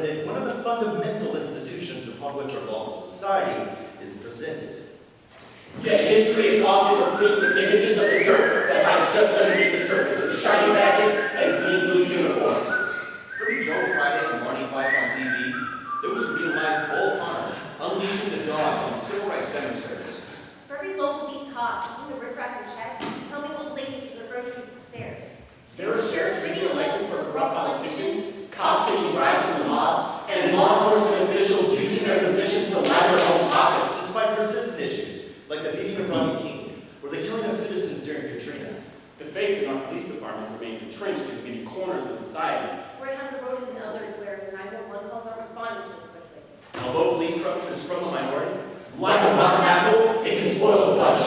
President, one of the fundamental institutions upon which our lawful society is presented. Yet history is often replete with images of the dirt that hides just underneath the surface of the shiny badges and clean blue uniforms. Pretty Joe Friday and Marty Fife on TV. There was a real-life Bull Hunter unleashing the dogs on civil rights demonstrators. For every local beat cop keeping the riffraff in check, helping old ladies with their groceries at the stairs. There were sheriffs rigging elections for corrupt politicians, cops taking bribes from the mob, and law enforcement officials using their positions to line their own pockets. Despite persistent issues, like the beating of Rodney King, or the killing of citizens during Katrina. The faith in our police departments remains entrenched in many corners of society. Where it has eroded in others where the 911 calls aren't responding to as quickly. Although police corruption is from the minority, Like a rotten apple, it can spoil the bunch.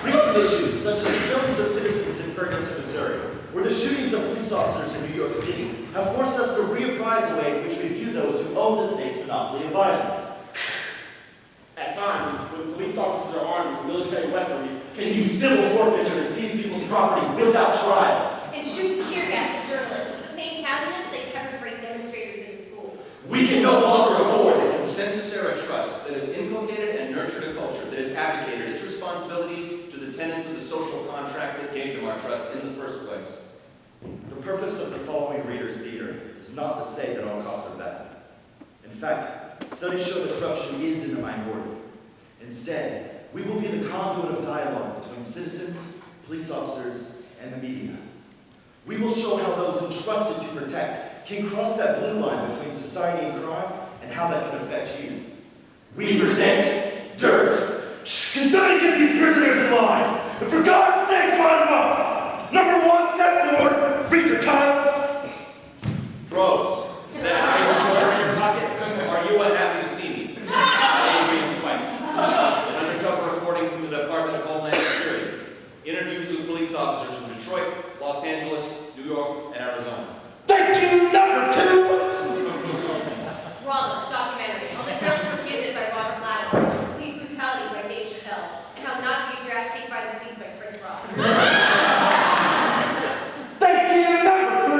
Recent issues, such as the killings of citizens in Ferguson, Missouri, or the shootings of police officers in New York City, have forced us to reapprise the way in which we view those who own the state's monopoly of violence. At times, when police officers are armed with military weaponry, Can use civil forfeiture to seize people's property without trial. And shoot tear gas at journalists with the same casualness they pepper sprayed demonstrators in school. We can no longer afford the consensus-era trust that has inculcated and nurtured a culture that has abdicated its responsibilities to the tenets of the social contract that gave them our trust in the first place. The purpose of the following Reader's Theater is not to say that all cops are bad. In fact, studies show that corruption is in the minority. Instead, we will be the conduit of dialogue between citizens, police officers, and the media. We will show how those entrusted to protect can cross that blue line between society and crime, and how that can affect you. We present dirt. Can somebody get these prisoners in line? And for God's sake, line them up! Number 1, step forward, read your titles. Pros, is that a table quarter in your pocket? Are you unhappy to see me? Adrian Spikes. An undercover reporting from the Department of Homeland Security. Interviews with police officers from Detroit, Los Angeles, New York, and Arizona. Thank you, number 2! Drama, documentary, on the ground forgiveness by Robert Lattimore, police brutality by Dave Chappelle, and how Nazis your ass kicked by the police by Chris Ross. Thank you, number 3!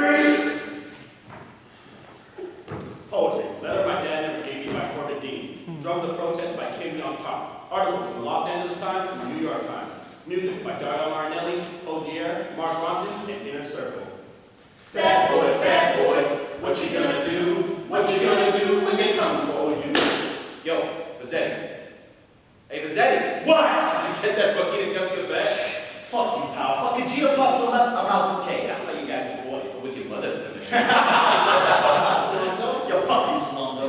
poetry, letter my dad never gave me by Corbett Dean, drums of protest by Kim Young Top, articles from the Los Angeles Times and the New York Times, music by Dardo Marinelli, Hosier, Mark Ronson, and Inner Circle. Bad boys, what you gonna do? What you gonna do when they come for you? Yo, Bazzetti. Hey, Bazzetti. What? Did you get that bookie to come get back? Fuck you, pal. Fucking Geopuffs are left. I'm out to Yeah, I'm letting you guys do what? A wicked mother's finish. Yo, fuck you, Slonzo.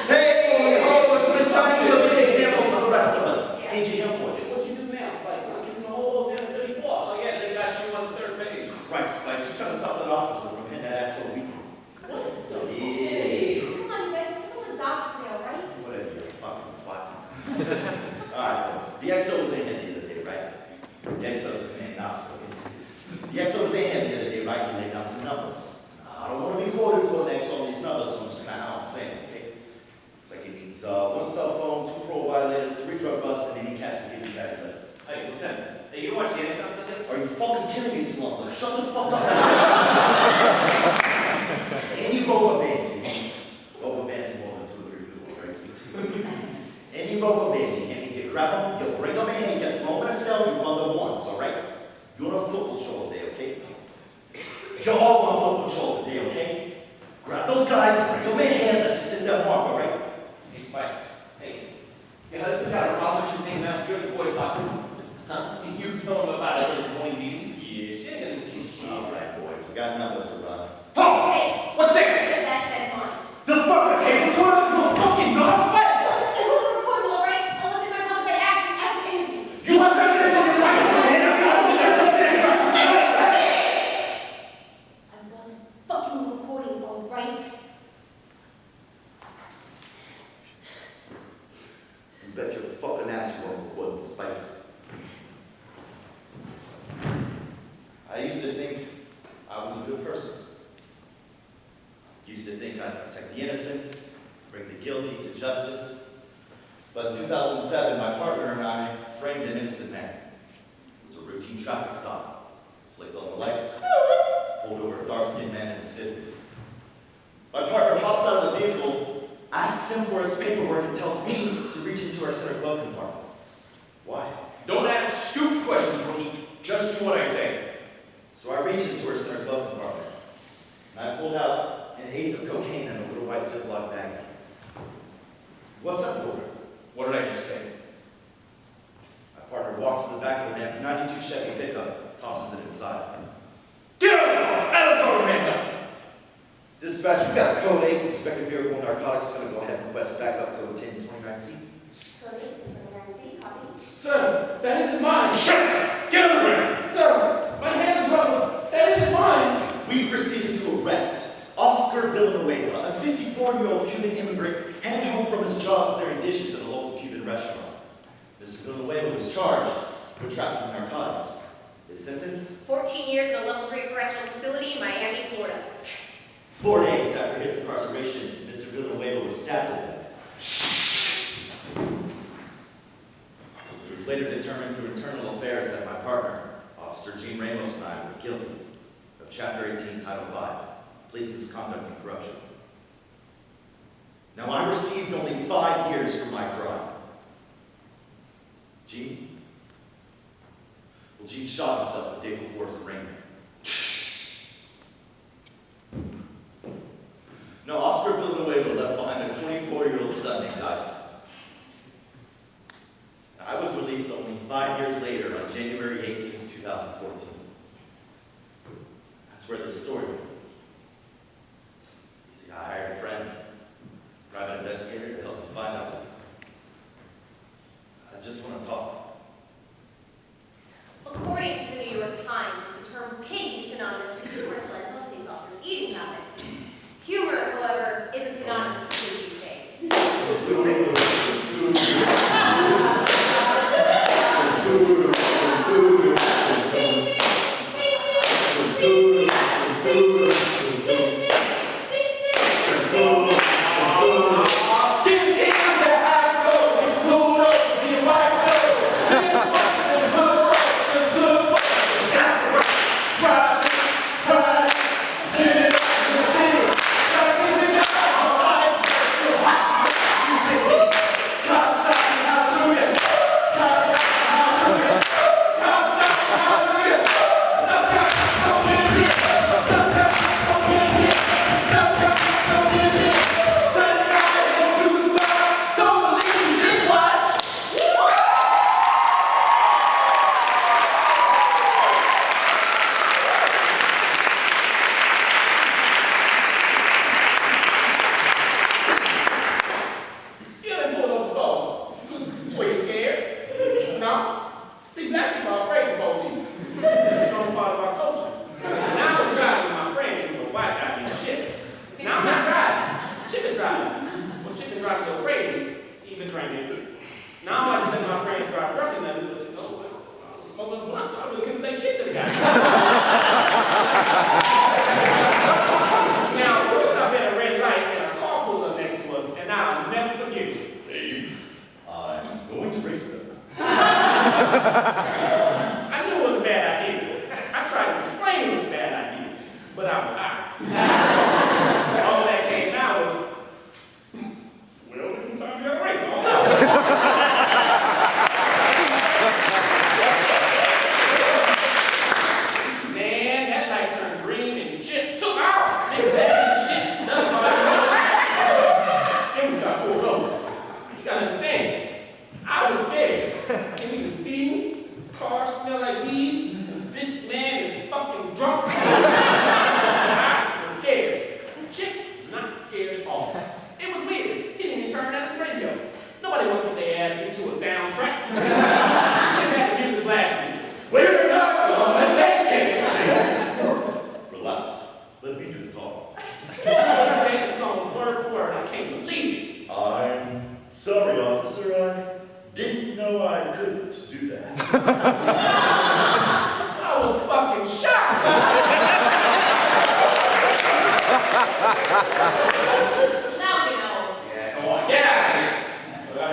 Hey, oh, it's the shining of an example for the rest of us. AGM boys. What you do now, Spikes? I'm kissing the whole hotel at 34. Oh yeah, they got you on the third page. Christ, like, she's trying to stop that officer from hitting that asshole weekly. Yeah. Come on, you guys, just pull the docket today, alright? Whatever, you fucking twat. Alright, the XO was in here the other day, right? The XO's a command officer. The XO was in here the other day, right? He laid down some numbers. I don't want to be quoted for next on these numbers, so I'm just kind of out saying, okay? Looks like it needs 1 cell phone, 2 parole violators, 3 drug busts, and any cats will give you guys that. Hey, Lieutenant. Hey, you watch the Annex on Sunday? Are you fucking kidding me, Salonzo? Shut the fuck up. And you go for Banty. Go for Banty more than 2 or 3 people, right? And you go for Banty. And you grab them, you bring them in, and you throw them in a cell, you run them once, all right? You're on a foot patrol today, okay? You're all on foot patrol today, okay? Grab those guys, bring them in, and let you sit there and walk, all right? Hey, Spikes. Hey, your husband got a problem with your name out here in the boys' locker room? Huh? You tell him about it in the morning meetings? Yeah, she ain't gonna see shit. All right, boys, we got numbers to run. Oh! Hey, What's this? that's mine. The fuck, okay? Put up You fucking non-Spikes! It was recordable, alright? Unless it's not by accident after the interview. You have evidence on the right, man. I wasn't fucking recording, alright? You bet your fucking ass you won't record the Spikes. I used to think I was a good person. Used to think I'd protect the innocent, bring the guilty to justice. But in 2007, my partner and I framed an innocent man. It was a routine traffic stop. Flicked on the lights, pulled over a dark-skinned man in his 50s. My partner hops out of the vehicle, asks him for his paperwork, and tells me to reach into our center glove compartment. Why? Don't ask stupid questions, rookie. Just do what I say. So I reached into her center glove compartment, and I pulled out an eighth of cocaine in a little white Ziploc bag. What's that for? What did I just say? My partner walks to the back of the man's 92 Chevy pickup, tosses it inside. Get out! Out of the car, hands up! Dispatch, we got code 8, suspected vehicle narcotics, going to go ahead and request backup code 1029C. Code 829C, copy. Sir, that isn't mine. Shut up! Get out of the way! Sir, my hand is rubber. That isn't mine. We proceeded to arrest Oscar Villanueva, a 54-year-old Cuban immigrant headed home from his job clearing dishes at a local Cuban restaurant. Mr. Villanueva was charged with trafficking narcotics. His sentence? 14 years in a level 3 correctional facility in Miami, Florida. 4 days after his incarceration, Mr. Villanueva was stabbed to death. It was later determined through internal affairs that my partner, Officer Gene Ramos, and I were guilty of Chapter 18, Title 5, Police Misconduct and Corruption. Now, I received only 5 years for my crime. Gene? Well, Gene shot himself the day before his arraignment. No, Oscar Villanueva left behind a 24-year-old son named Isaac. I was released only 5 years later on January 18th, 2014. That's where this story begins. You see, I hired a friend, private investigator, to help me find Isaac. I just want to talk. According to the New York Times, the term pig is synonymous with humorous lens on police officers' eating habits. Humor, however, isn't synonymous with food these days.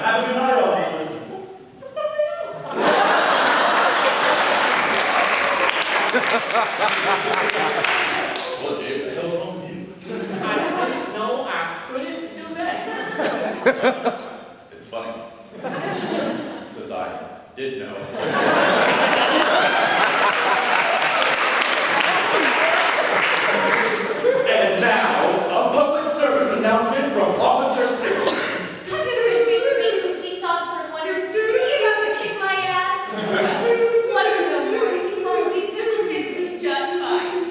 Have a good night, officer. What, Dave, the hell's wrong with you? I couldn't do that. It's funny. Because I did know. And now, a public service announcement from Officer Stickles. Have you ever been face to face with a police officer and wondered, is he about to kick my ass? Let him know more. He can follow these simple tips just fine.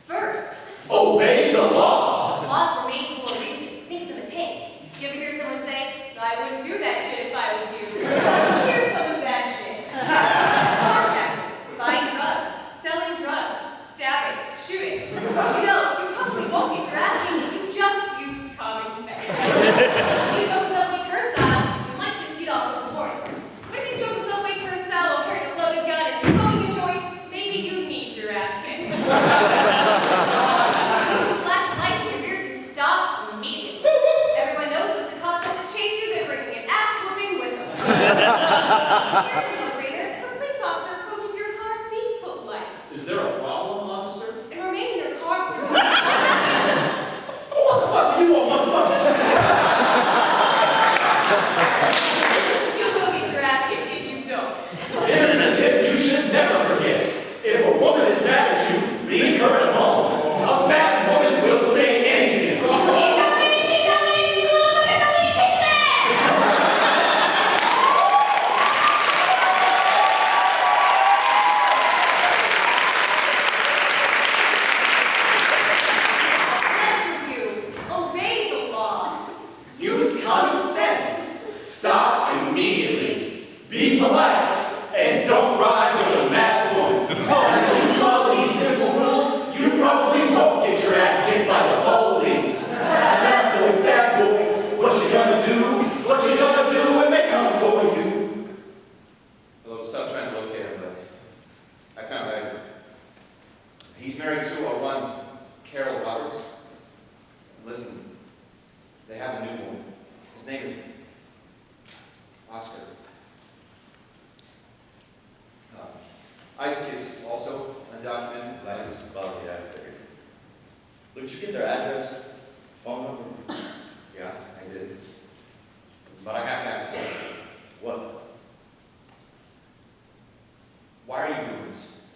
First, Obey the law. laws were made for a reason. Think of them as hints. You ever hear someone say, I wouldn't do that shit if I was you? Here's some of that shit. Carjacking, buying drugs, selling drugs, stabbing, shooting. You know, you probably won't get your ass kicked if you just use common sense. If you jump subway turnstile, you might just get off with a warning. But if you jump a subway turnstile while carrying a loaded gun and smoking a joint, maybe you need your ass kicked. Use some flashing lights in your rear view, stop immediately. Everyone knows that the cops have to chase you, they're bringing an ass whooping with them. Here's a no-brainer. If a police officer approaches your car, be polite. Is there a problem, officer? And remain in your car. What the fuck do you want, motherfucker? You'll go get your ass kicked if you don't. Here's a tip you should never forget. If a woman is mad at you, leave her at home. A bad woman will say anything. Keep coming! Keep coming! Motherfucker, somebody take that! Let's review. Obey the law. Use common sense. Stop immediately. Be polite and don't ride with a mad woman. If you follow these simple rules, You probably won't get your ass kicked by the police. Bad boys, what you gonna do? What you gonna do when they come for you? Well, it was tough trying to locate him, but I found Isaac. He's married to a one, Carol Roberts. Listen, they have a newborn. His name is Oscar. Isaac is also undocumented. That's about the I figured. Did you get their address? Phone number? Yeah, I did. But I have to ask you, What? why are you doing this?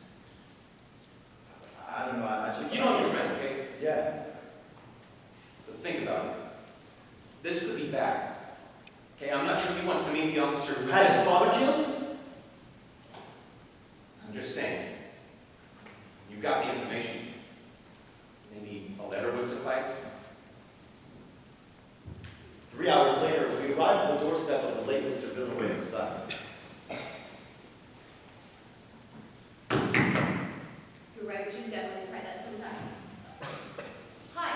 I don't know, I just... You know I'm your friend, okay? Yeah. But think about it. This could be bad. Okay, I'm not sure he wants to meet the officer who Had his father killed? I'm just saying. You got the information. Maybe a letter would suffice? 3 hours later, we arrived at the doorstep of the late Mr. Villaware's son. You're right, we should definitely try that sometime. Hi.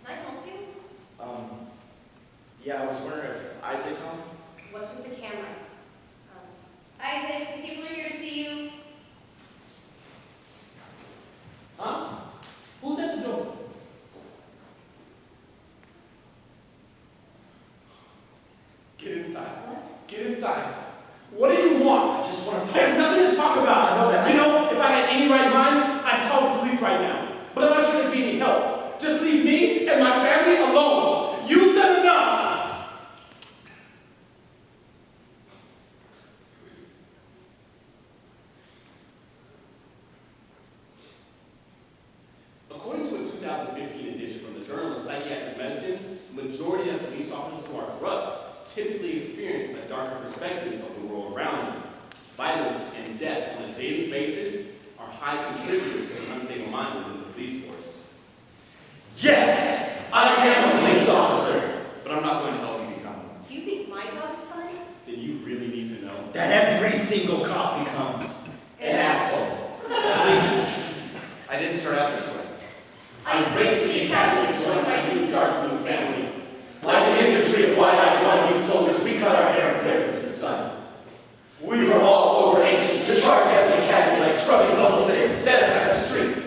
Can I help you? Yeah, I was wondering if Isaac's home? What's with the camera? Isaac, some people are here to see you. Huh? Who's at the door? Get inside. What? Get inside. What do you want? I just want to talk. There's nothing to talk about. I know that. You know, if I had any right mind, I'd call the police right now. But I'm not sure there'd be any help. Just leave me and my family alone. You've done enough. According to a 2015 edition from the Journal of Psychiatric Medicine, the majority of police officers who are corrupt typically experience a darker perspective of the world around them. Violence and death on a daily basis are high contributors to an unstable mind within the police force. Yes, I am a police officer. But I'm not going to help you become one. Do you think my job is fun? Then you really need to know. That every single cop becomes an asshole. I didn't start out this way. I embraced the academy and joined my new dark blue family. Like the infantry of wide-eyed wannabe soldiers, we cut our hair and clear into the sun. We were all over anxious to charge at the academy like scrubbing homeless and sanitize the streets.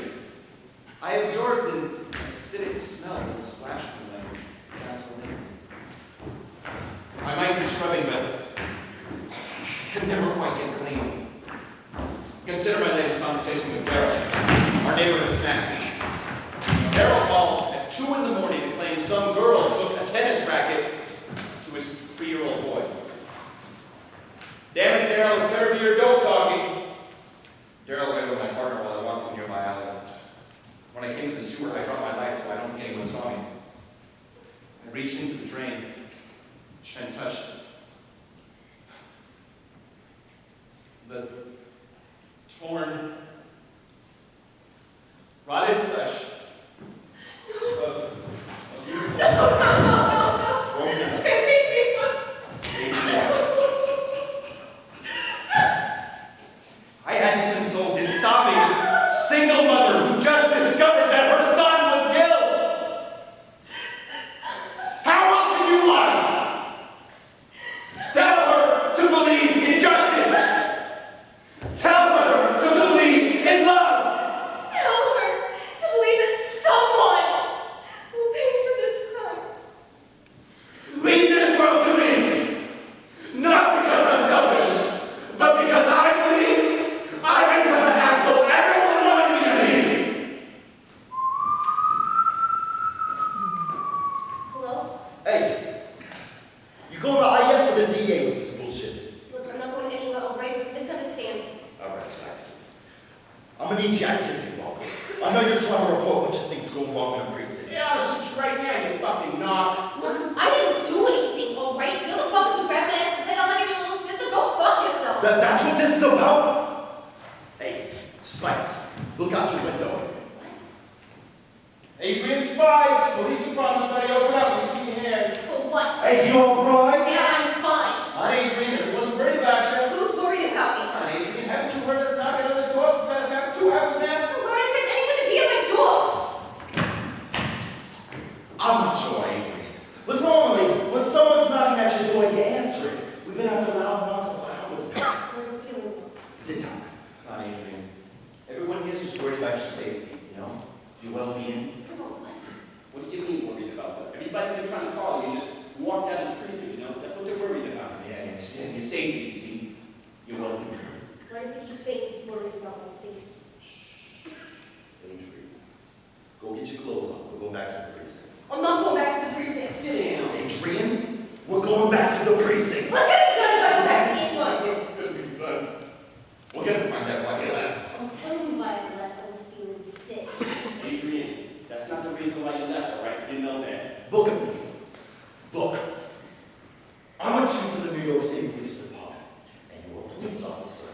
I absorbed the acidic smell that splashed me like gasoline. I might be scrubbing, but I can never quite get clean. Consider my latest conversation with Garrett. snack feed. Daryl calls at 2 in the morning claims some girl took a tennis racket to his 3-year-old boy. Damn it, Daryl, it's better be your dope talking. Daryl went with my partner while I walked to a nearby alley. When I came to the sewer, I dropped my light so I don't think anyone saw me. I reached into the drain, and touched the torn, rotted flesh of a beautiful woman. I had to console this sobbing single mother who just discovered that her son was killed. How else can you lie? Tell her to believe in justice. Tell her to believe in love. Tell her to believe that someone will pay for this crime. Leave this world to me. Not because I'm selfish, but because I believe I can become the asshole everyone wanted me to be. Hello? Hey, you going to IF or the DA with this bullshit? Look, I'm not going anywhere, all right? It's a misunderstanding. All right, Spice. I'm gonna need your activity log. I know you're trying to report what you think's going wrong in the precinct. Yeah, I'll shoot you right now, you fucking knock. Look, I didn't do anything, all right? You're the fuckers who grabbed my ass and played on like your little sister. Go fuck yourself. That's what this is about? Hey, Spice, look out your window. What? Adrian Spikes, police department, buddy, open up. We see your hands. For what? Hey, you alright? Yeah, I'm fine. Hi, Adrian. Everyone's worried about you. Who's worried about me? Come on, Adrian. Haven't you heard us knocking on this door for the past 2 hours now? Why would I expect anyone to be at my door? I'm not sure, Adrian. But normally, when someone's knocking at your door, you answer it. We've been out there loud knock for hours now. I wasn't feeling well. Sit down. Come on, Adrian. Everyone here is just worried about your safety, you know? Your well-being. Oh, what? What do you mean worried about that? Everybody they're trying to call you just walked out of the precinct, you know? That's what they're worried about. Yeah, your safety, you see? Your well-being. Why does he keep saying he's worried about my safety? Adrian, go get your clothes on. We're going back to the precinct. I'm not going back to the precinct. Sit down. Adrian, we're going back to the precinct. What's gonna be done if I go back to the one? It's gonna be fun. We're gonna find out why you left. I'm telling you why I left. I was feeling sick. Adrian, that's not the reason why you left, all right? Didn't know that. Look at me. Look. I'm a chief of the New York City Police Department, and you're a police officer,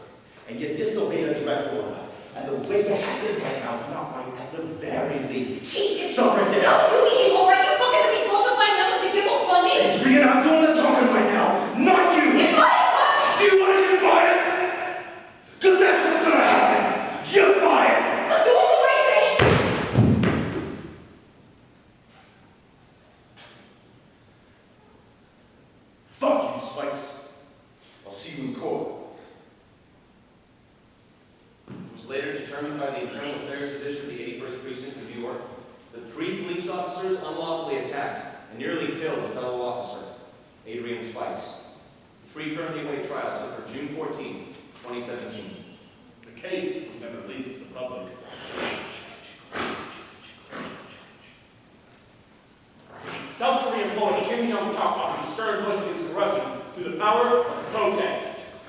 and you disobeyed a direct order. And the way you acted right now is not right at the very least. Chief, So break it out. do me evil, right? You fuckers have been falsifying numbers to give up funding. Adrian, I'm doing the talking right now, not you. You're fired. Do you want to get fired? Because that's what's going to happen. You're fired. I'm doing the right thing. Fuck you, Spikes. I'll see you in court. It was later determined by the Internal Affairs Division of the 81st Precinct of New York that 3 police officers unlawfully attacked and nearly killed a fellow officer, Adrian Spikes. The 3 currently await trial set for June 14, 2017. The case was never released to the public. Self-fully employed Kim Young-Tok offers stern voice against corruption through the power of protest.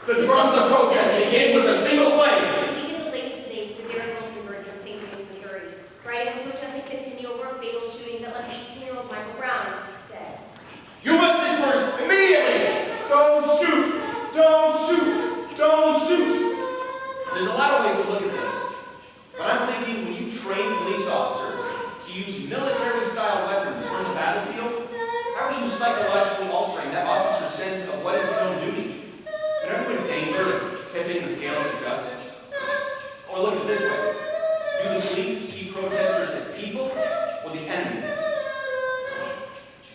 The drums of protest begin with a single flame. We begin the latest today with the Darren Wilson murder in St. Louis, Missouri. Friday, the protesting continue over a fatal shooting that left 18-year-old Michael Brown dead. You must disperse immediately. Don't shoot! Don't shoot! Don't shoot! There's a lot of ways to look at this, but I'm thinking when you train police officers to use military-style weapons on the battlefield, how are you psychologically altering that officer's sense of what is his own duty? And are you in danger of tipping the scales of justice? Or look at it this way, do the police see protesters as people or the enemy?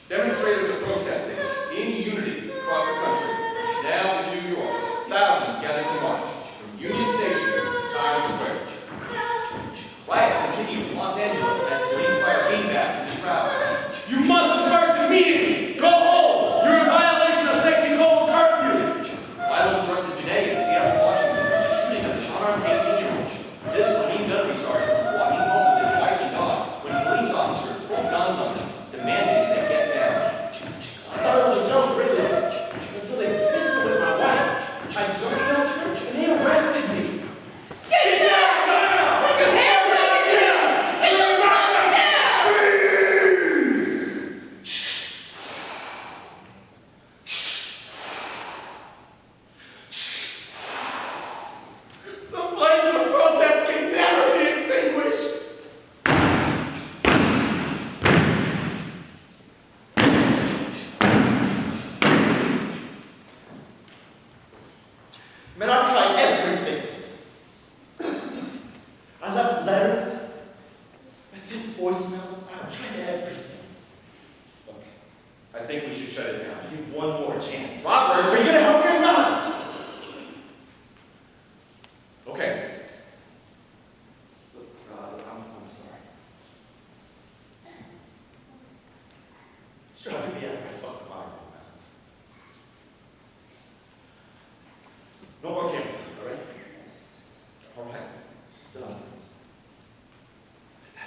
Demonstrators are protesting in unity across the country. Now in New York, thousands gathered to march from Union Station to Times Square. Riots continue in Los Angeles as police fire beanbags into crowds. You must disperse immediately! Go home! You're in violation of safety code curfew! Violence erupted today in Seattle, Washington, with a shooting of an unarmed 18-year-old. This Marine gunnery sergeant was walking home with his voicemails, I'm trying everything. Look, I think we should shut it down. I need one more chance. Robert! Are you gonna help me or not? Okay. Look, I'm sorry. It's driving me out of my fucking mind right now. No more games, alright? All right. Just,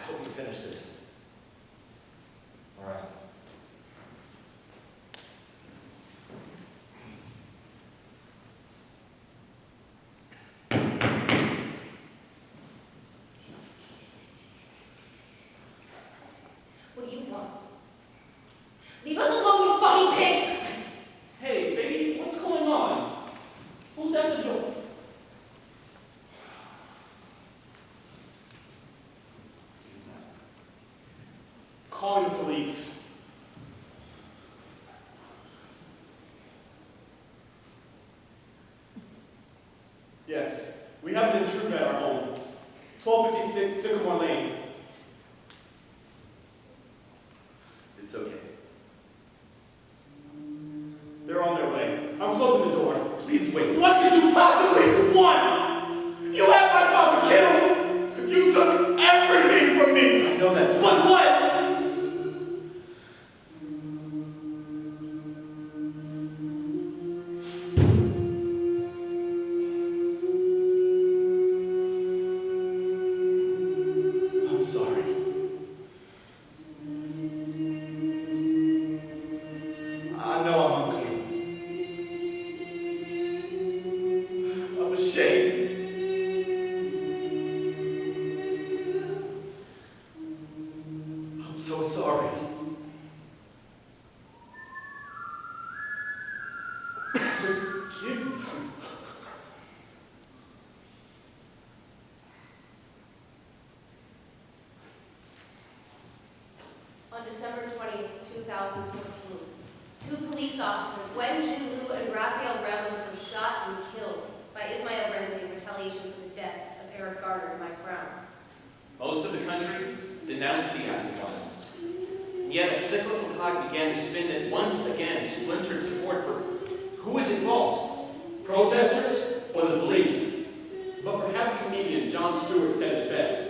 help me finish this. All right. What do you want? Leave us alone, you fucking pig! Hey, baby, what's going on? Who's at the door? Call the police. Yes, we have an intruder at our home. 1256 Sycamore Lane. It's okay. They're on their way. I'm closing the door. Please wait. What could you possibly want? You had my father killed. You took everything from me. I know that. But what? I'm sorry. I know I'm unclean. I'm ashamed. I'm so sorry. Forgive me. On December 20th, 2014, two police officers, Wen Jinlu and Raphael Ramos, were shot and killed by Ismail Renzi in retaliation for the deaths of Eric Garner and Mike Brown. Most of the country denounced the act of violence. And yet a cyclical clock began to spin that once again splintered support for who is involved, protesters or the police. But perhaps comedian Jon Stewart said it best.